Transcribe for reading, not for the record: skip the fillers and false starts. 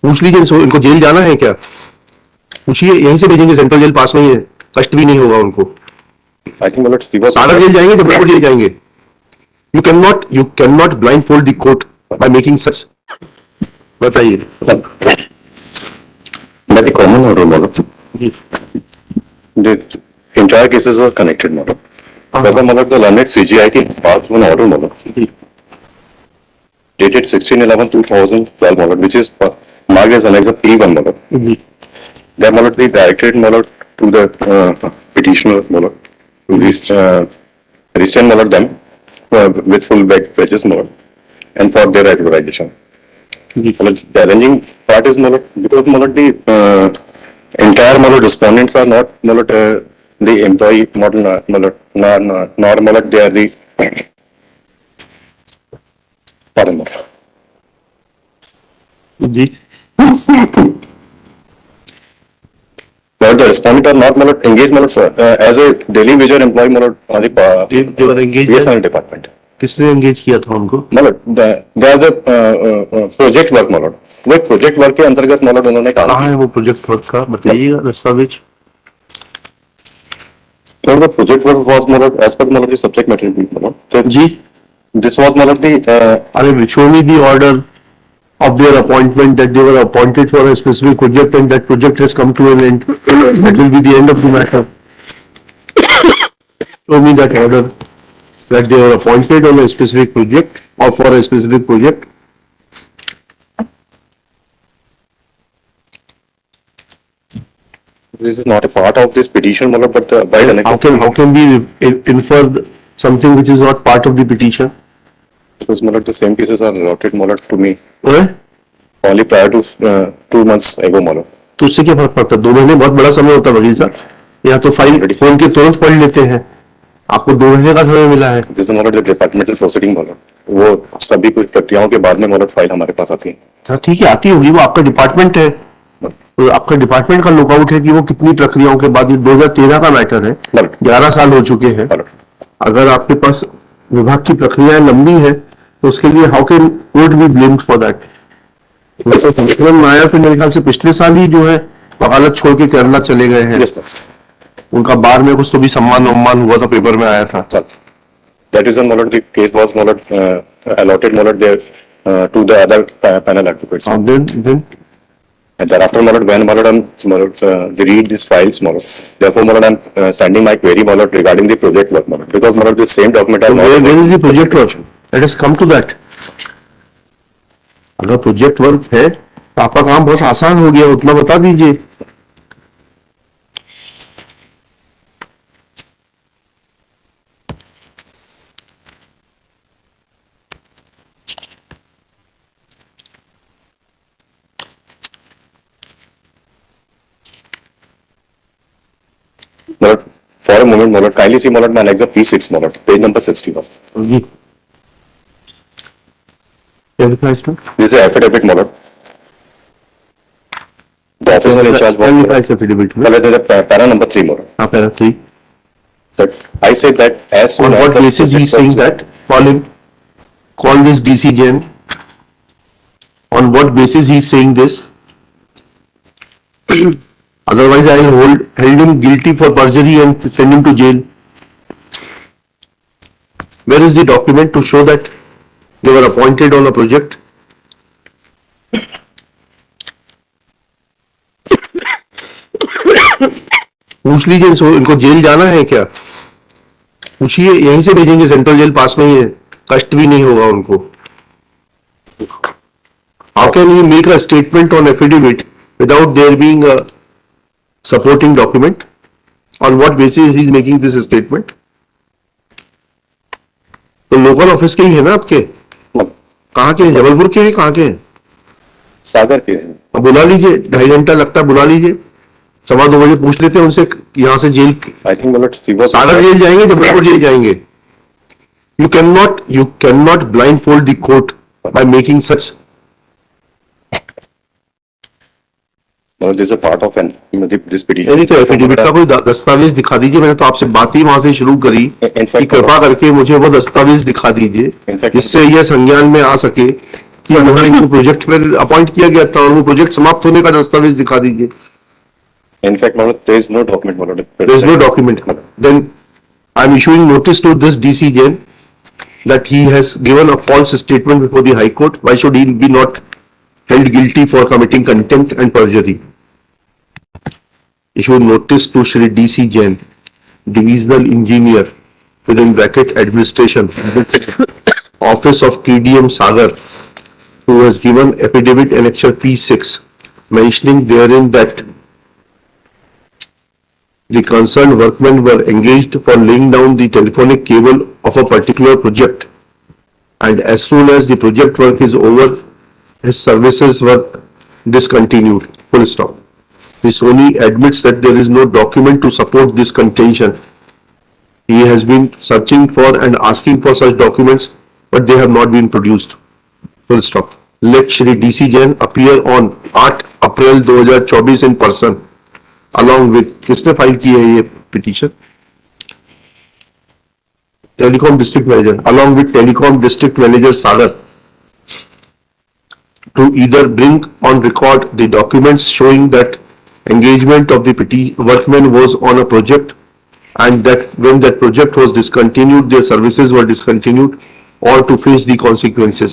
पूछ लीजिए इनको जेल जाना है क्या, पूछिए, यहीं से भेजेंगे, सेंट्रल जेल पास में ही है, कष्ट भी नहीं होगा उनको। I think Malad, he was Sagar jail जाएंगे, जबलपुर जेल जाएंगे। You cannot blindfold the court by making such. बताइए। But the common order, Malad, the entire cases are connected, Malad. Whether Malad the learned CGIT passed one order, Malad, dated 16/11/2012, Malad, which is marked as Annex P1, Malad. That Malad they directed Malad to the petitioner, Malad, to restrain Malad them with full wages, Malad, and for their regularization. Malad, the challenging part is Malad, because Malad the entire Malad respondents are not Malad the employee model, Malad, nor Malad they are the pardon, Malad. जी, Malad, the respondent are not Malad engaged Malad as a daily wager employee Malad on the they were engaged BSNL department. किसने engage किया था उनको? Malad, there is a project work, Malad. वो एक project work के अंतर्गत Malad उन्होंने काम कहाँ है वो प्रोजेक्ट वर्क का, बताइएगा दस्तावेज। किया। The project work was Malad as per Malad the subject matter, Malad. So ji, this was Malad the अरे show me the order of their appointment, that they were appointed for a specific project and that project has come to an end. That will be the end of the matter. Show me that order that they were appointed on a specific project or for a specific project. this is not a part of this petition, Malad, but by the How can we infer something which is not part of the petition? because Malad the same cases are allotted Malad to me हैं? only prior to 2 months ago, Malad. तो उससे क्या फर्क पड़ता है? 2 महीने बहुत बड़ा समय होता है वकील साहब, या तो फाइल फोन के तुरंत पढ़ लेते हैं, आपको 2 महीने का समय मिला है। This is Malad the departmental proceeding, Malad. वो सभी कुछ प्रक्रियाओं के बाद में Malad फाइल हमारे पास आती है। हाँ ठीक है, आती होगी, वो आपका डिपार्टमेंट है, तो आपका डिपार्टमेंट का लुकआउट है कि वो कितनी प्रक्रियाओं के बाद, 2013 का मैटर है, 11 साल हो चुके हैं। अगर आपके पास विभाग की प्रक्रियाएं लंबी है तो उसके लिए how can court be blamed for that? संक्रमण नायर फिर मेरे ख्याल से पिछले साल ही जो है वकालत छोड़ के केरला चले गए हैं। Yes, sir. उनका बार में कुछ तो भी सम्मान हुआ था, पेपर में आया था। Sir. That is Malad the case was Malad allotted Malad there to the other panel advocates. And then And thereafter, Malad, when Malad, they read these files, Malad. Therefore, Malad, I'm sending my query, Malad, regarding the project work, Malad. Because, Malad, the same document are where is the project work? Let us come to that. अगर project work है तो आपका काम बहुत आसान हो गया, उतना बता दीजिए। Malad, for a moment, Malad, kindly see, Malad, my annex of P6, Malad, page number 61. जी, क्या लिखा है इसमें? This is affidavit, Malad. The officer in charge क्या लिखा है was इस एफिडेविट में? Malad, the para number 3, Malad. हाँ, para 3। That I said that as soon On as what the basis he is project saying works- that? Call him. Call this DC Jain. On what basis he is saying this? Otherwise, I will held him guilty for perjury and send him to jail. Where is the document to show that they were appointed on a project? पूछ लीजिए इनको jail जाना है क्या, पूछिए, यहीं से भेजेंगे, सेंट्रल जेल पास में ही है, कष्ट भी नहीं होगा उनको। How can he make a statement on affidavit without there being a supporting document? On what basis he is making this statement? तो लोकल ऑफिस के ही है ना आपके? कहाँ के हैं? जबलपुर के हैं? कहाँ के हैं? सागर के हैं। अब बुला लीजिए, 2.5 घंटा लगता है, बुला लीजिए, 2:15 बजे पूछ लेते हैं उनसे, यहाँ से jail, I think Malad, he was Sagar jail जाएंगे, जबलपुर जेल जाएंगे। You cannot blindfold the court by making such. Malad, this is a part of this petition. नहीं तो एफिडेविट का कोई दस्तावेज दिखा दीजिए। मैंने तो आपसे बात ही वहां से शुरू करी कि कृपा करके मुझे वो दस्तावेज दिखा दीजिए In fact, जिससे यह संज्ञान में आ सके कि वहाँ इनको प्रोजेक्ट पर अपॉइंट किया गया था और वो प्रोजेक्ट समाप्त होने का दस्तावेज दिखा दीजिए. In fact, Madam, there is no document, Madam. There is no document. Then I am issuing notice to this DC Jain that he has given a false statement before the High Court. Why should he be not held guilty for committing contempt and perjury? Issued notice to Shri DC Jain, Divisional Engineer, within bracket Administration, Office of TDM Sagar, who has given affidavit annexure P6, mentioning therein that the concerned workmen were engaged for laying down the telephonic cable of a particular project, and as soon as the project work is over, his services were discontinued. Full stop. The Sony admits that there is no document to support this contention. He has been searching for and asking for such documents, but they have not been produced. Full stop. Let Shri DC Jain appear on 8 April 2024 in person, along with किसने file की है ये petition? Telecom district manager, along with telecom district manager Sagar, to either bring on record the documents showing that engagement of the workmen was on a project and that when that project was discontinued, their services were discontinued, or to face the consequences.